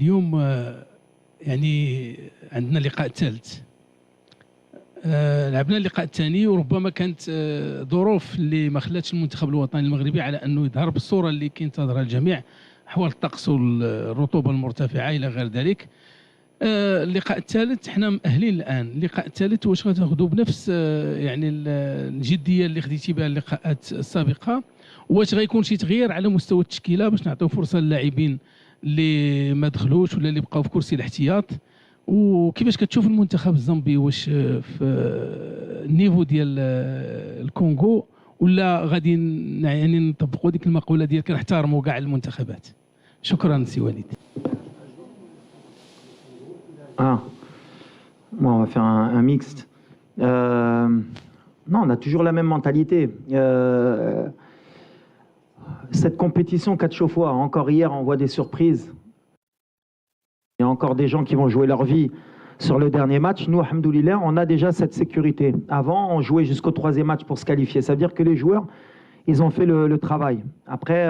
اليوم يعني عندنا اللقاء الثالث. لعبنا اللقاء الثاني وربما كانت ظروف اللي ما خلاتش المنتخب الوطني المغربي على انه يظهر بالصوره اللي كينتظرها الجميع، احوال الطقس والرطوبه المرتفعه الى غير ذلك. اللقاء الثالث حنا مأهلين الان. اللقاء الثالث واش غتاخذوا بنفس يعني الجديه اللي خديتي بها اللقاءات السابقه؟ واش غيكون شي تغيير على مستوى التشكيله باش نعطيو فرصه للاعبين اللي ما دخلوش ولا اللي بقاو في كرسي الاحتياط؟ وكيفاش كتشوف المنتخب الزامبي؟ واش في النيفو ديال الكونغو ولا غادي يعني نطبقوا ديك المقوله ديال كنحترموا كاع المنتخبات؟ شكرا سي وليد. Moi, on va faire un mixte. Non, on a toujours la même mentalité. Cette compétition 4 fois, encore hier, on voit des surprises. Il y a encore des gens qui vont jouer leur vie sur le dernier match. Nous, alhamdoulilah, on a déjà cette sécurité. Avant, on jouait jusqu'au 3e match pour se qualifier. Ça veut dire que les joueurs, ils ont fait le travail. Après,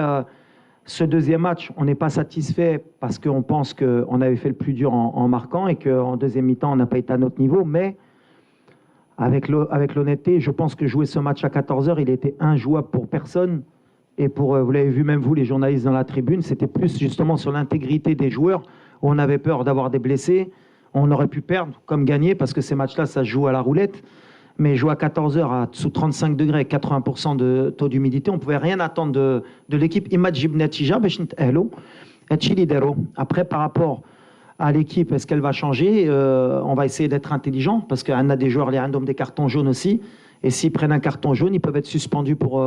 ce 2e match, on n'est pas satisfait parce qu'on pense qu'on avait fait le plus dur en marquant et qu'en 2e mi-temps, on n'a pas été à notre niveau. Mais avec l'honnêteté, je pense que jouer ce match à 14h, il était injouable pour personne. Et pour, vous l'avez vu même vous, les journalistes dans la tribune, c'était plus justement sur l'intégrité des joueurs où on avait peur d'avoir des blessés. On aurait pu perdre comme gagner parce que ces matchs-là, ça se joue à la roulette. Mais jouer à 14h à sous 35 degrés, 80% de taux d'humidité, on ne pouvait rien attendre de l'équipe. Après, par rapport à l'équipe, est-ce qu'elle va changer? On va essayer d'être intelligent parce qu'on a des joueurs, les randoms, des cartons jaunes aussi. Et s'ils prennent un carton jaune, ils peuvent être suspendus pour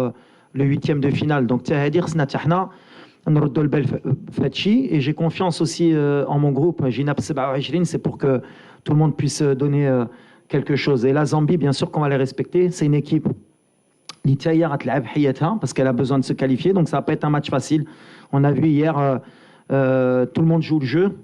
le 8e de finale. Donc, et j'ai confiance aussi en mon groupe. C'est pour que tout le monde puisse donner quelque chose. Et la Zambie, bien sûr qu'on va les respecter. C'est une équipe parce qu'elle a besoin de se qualifier. Donc ça va pas être un match facile. On a vu hier, tout le monde joue le jeu.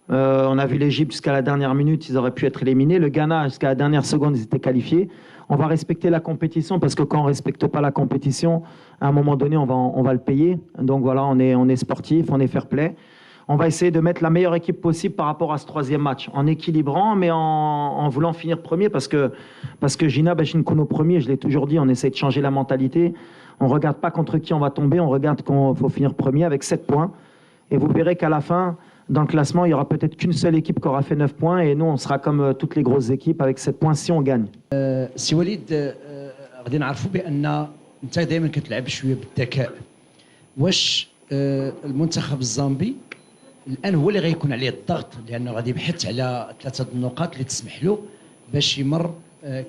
On a vu l'Égypte jusqu'à la dernière minute, ils auraient pu être éliminés. Le Ghana, jusqu'à la dernière seconde, ils étaient qualifiés. On va respecter la compétition parce que quand on ne respecte pas la compétition, à un moment donné, on va le payer. Donc voilà, on est sportif, on est fair play. On va essayer de mettre la meilleure équipe possible par rapport à ce 3e match, en équilibrant, mais en voulant finir premier parce que Gina Bachinkono premier, je l'ai toujours dit, on essaie de changer la mentalité. On ne regarde pas contre qui on va tomber, on regarde qu'il faut finir premier avec 7 points. Et vous verrez qu'à la fin, dans le classement, il n'y aura peut-être qu'une seule équipe qui aura fait 9 points et nous, on sera comme toutes les grosses équipes avec 7 points si on gagne. سي وليد، غادي نعرفوا بأن أنت دائما كتلعب شوية بالذكاء. واش المنتخب الزامبي الآن هو اللي غيكون عليه الضغط لأنه غادي يبحث على 3 النقاط اللي تسمح له باش يمر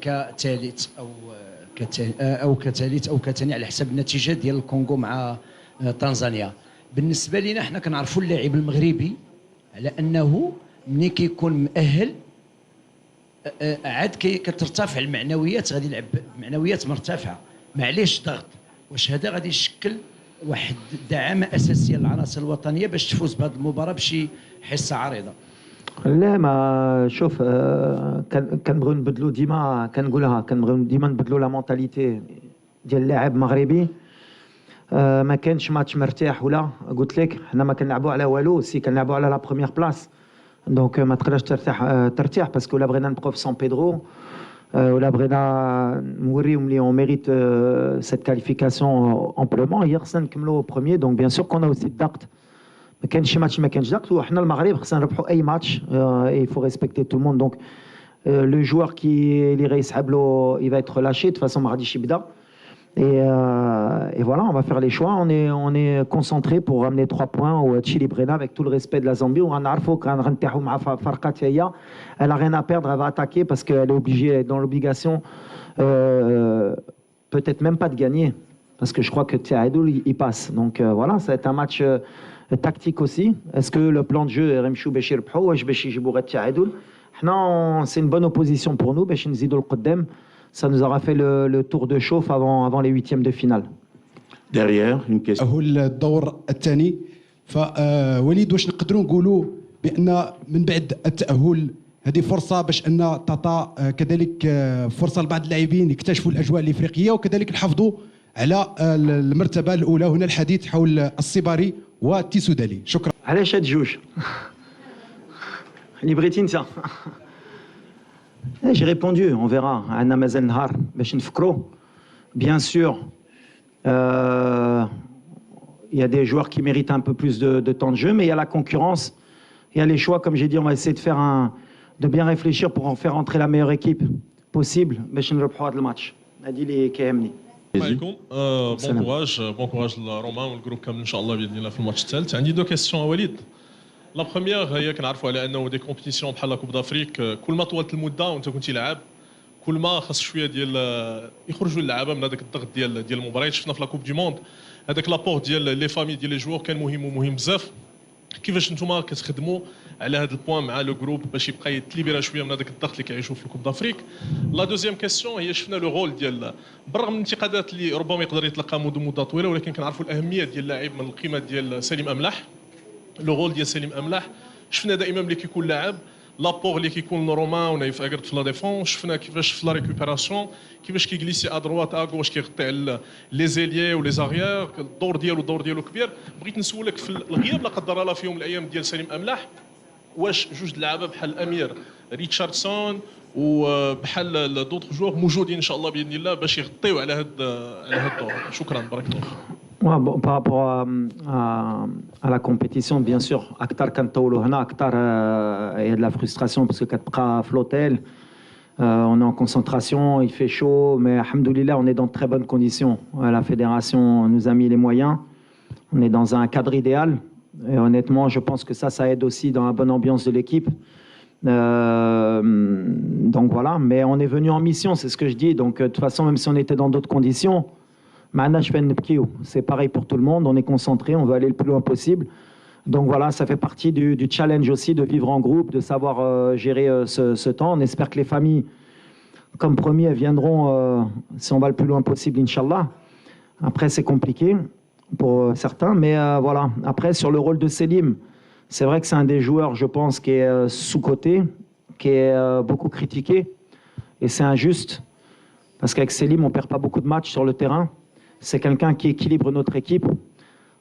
كثالث أو كثالث أو كثاني على حسب النتيجة ديال الكونغو مع تنزانيا؟ بالنسبة لنا حنا كنعرفوا اللاعب المغربي على أنه ملي كيكون مؤهل عاد كترتفع المعنويات، غادي يلعب بمعنويات مرتفعة، معليش ضغط. واش هذا غادي يشكل واحد دعامة أساسية للعناصر الوطنية باش تفوز بهذه المباراة بشي حصة عريضة؟ لا، ما شوف، كنبغيو نبدلوا ديما، كنقولها كنبغيو ديما نبدلوا لا مونتاليتي ديال اللاعب المغربي. ما كانش ماتش مرتاح ولا قلت لك حنا ما كنلعبوا على والو، سي كنلعبوا على لا بروميير بلاص. دونك ما تقدرش ترتاح باسكو لا بغينا نبقاو في سان بيدرو ولا بغينا نوريهم لي اون ميريت cette qualification amplement. hier خصنا نكملوا بروميير. دونك بيان سور كون اوسي الضغط، ما كانش شي ماتش ما كانش ضغط، وحنا المغرب خصنا نربحوا اي ماتش. il faut respecter tout le monde. donc le joueur qui اللي غيسحب له il va être relâché de toute façon ما غاديش يبدا. Et voilà, on va faire les choix. On est concentré pour ramener 3 points au Chili Brena avec tout le respect de la Zambie. On a elle n'a rien à perdre, elle va attaquer parce qu'elle est obligée, elle est dans l'obligation, peut-être même pas de gagner, parce que je crois que Tchaïdoul il passe. Donc voilà, ça va être un match tactique aussi. Est-ce que le plan de jeu est Remchou Béchir Pro ou Béchir Tchaïdoul? C'est une bonne opposition pour nous. Béchir Nzidou Qudem. Ça nous aura fait le tour de chauffe avant les 8e de finale. Derrière, une question. هو الدور الثاني. فوليد، واش نقدروا نقولوا بان من بعد التاهل هذه فرصه باش ان تعطى كذلك فرصه لبعض اللاعبين يكتشفوا الاجواء الافريقيه وكذلك نحافظوا على المرتبه الاولى؟ هنا الحديث حول الصباري والتيسودالي. شكرا. علاش هاد جوج؟ Librettine, ça. J'ai répondu, on verra. Anna Mazel Nahar, Beshin Fkro. Bien sûr, il y a des joueurs qui méritent un peu plus de temps de jeu, mais il y a la concurrence, il y a les choix. Comme j'ai dit, on va essayer de bien réfléchir pour en faire entrer la meilleure équipe possible. Beshin Repouad le match. Adil et KMNI. عليكم بون كوراج لرومان والجروب كامل ان شاء الله باذن الله في الماتش الثالث. عندي دو كيسيون وليد. لا بروميير هي كنعرفوا على انه دي كومبيتيسيون بحال كوب دافريك كل ما طولت المده وانت كنتي لاعب كل ما خاص شويه ديال يخرجوا اللعابه من هذاك الضغط ديال المباريات. شفنا في لا كوب دي موند هذاك لابور ديال لي فامي ديال لي جوور كان مهم ومهم بزاف. كيفاش نتوما كتخدموا على هذا البوان مع لو جروب باش يبقى يتليبيرا شويه من هذاك الضغط اللي كيعيشوا في الكوب دافريك؟ لا دوزيام كيسيون هي شفنا لو رول ديال بالرغم من الانتقادات اللي ربما يقدر يتلقى منذ مده طويله، ولكن كنعرفوا الاهميه ديال اللاعب من القيمه ديال سليم املاح. لو رول ديال سليم املاح شفنا دائما ملي كيكون لاعب لابور اللي كيكون رومان ونايف اكرت في لا ديفونس. شفنا كيفاش في لا ريكوبيراسيون كيفاش كيجليسي ادروات اغوش كيغطي على لي زيليي ولي زاريير. الدور ديالو كبير. بغيت نسولك في الغياب لا قدر الله في يوم من الايام ديال سليم املاح، واش جوج اللعابه بحال الامير ريتشاردسون وبحال دوطخ جوغ موجودين ان شاء الله باذن الله باش يغطيو على هذا الدور؟ شكرا بارك الله. Ouais, bon, par rapport à la compétition, bien sûr, Akhtar Kantaolo Hana, Akhtar, il y a de la frustration parce que Katpra Flotel, on est en concentration, il fait chaud, mais alhamdoulilah, on est dans de très bonnes conditions. La fédération nous a mis les moyens, on est dans un cadre idéal, et honnêtement, je pense que ça aide aussi dans la bonne ambiance de l'équipe. Donc voilà, mais on est venu en mission, c'est ce que je dis, donc de toute façon, même si on était dans d'autres conditions, c'est pareil pour tout le monde, on est concentré, on veut aller le plus loin possible. Donc voilà, ça fait partie du challenge aussi de vivre en groupe, de savoir gérer ce temps. On espère que les familles, comme promis, elles viendront si on va le plus loin possible, Inch'Allah. Après, c'est compliqué pour certains, mais voilà. Après, sur le rôle de Selim, c'est vrai que c'est un des joueurs, je pense, qui est sous-coté, qui est beaucoup critiqué, et c'est injuste, parce qu'avec Selim, on ne perd pas beaucoup de matchs sur le terrain. C'est quelqu'un qui équilibre notre équipe.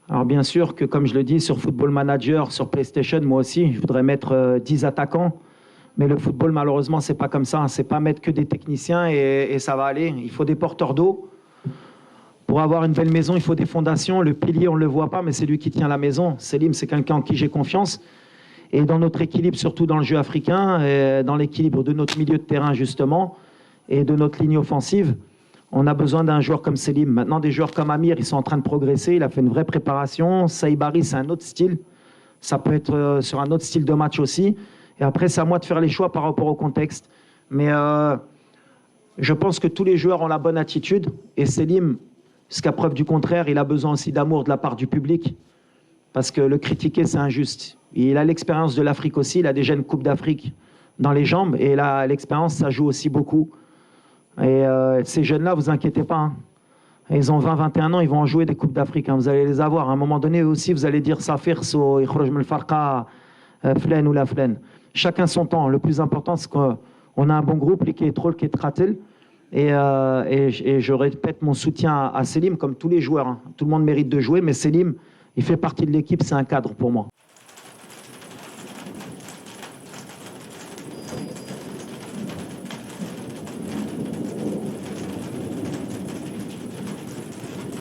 Alors bien sûr que, comme je le dis, sur Football Manager, sur PlayStation, moi aussi, je voudrais mettre 10 attaquants. Mais le football, malheureusement, c'est pas comme ça. C'est pas mettre que des techniciens et ça va aller. Il faut des porteurs d'eau. Pour avoir une belle maison, il faut des fondations. Le pilier, on ne le voit pas, mais c'est lui qui tient la maison. Selim, c'est quelqu'un en qui j'ai confiance. Et dans notre équilibre, surtout dans le jeu africain, et dans l'équilibre de notre milieu de terrain, justement, et de notre ligne offensive, on a besoin d'un joueur comme Selim. Maintenant, des joueurs comme Amir, ils sont en train de progresser. Il a fait une vraie préparation. Saïbari, c'est un autre style. Ça peut être sur un autre style de match aussi. Et après, c'est à moi de faire les choix par rapport au contexte. Mais je pense que tous les joueurs ont la bonne attitude. Et Selim, jusqu'à preuve du contraire, il a besoin aussi d'amour de la part du public. Parce que le critiquer, c'est injuste. Il a l'expérience de l'Afrique aussi. Il a déjà une Coupe d'Afrique dans les jambes. Et là, l'expérience, ça joue aussi beaucoup. Et ces jeunes-là, vous inquiétez pas. Hein. Ils ont 20-21 ans, ils vont en jouer des Coupes d'Afrique. Hein. Vous allez les avoir. À un moment donné, aussi, vous allez dire Safir, So, Ikhroj Mel Farqa, Flen ou la Flen. Chacun son temps. Le plus important, c'est qu'on a un bon groupe, qui est trop, qui est Tratel. Et je répète mon soutien à Selim, comme tous les joueurs. Hein. Tout le monde mérite de jouer, mais Selim, il fait partie de l'équipe, c'est un cadre pour moi.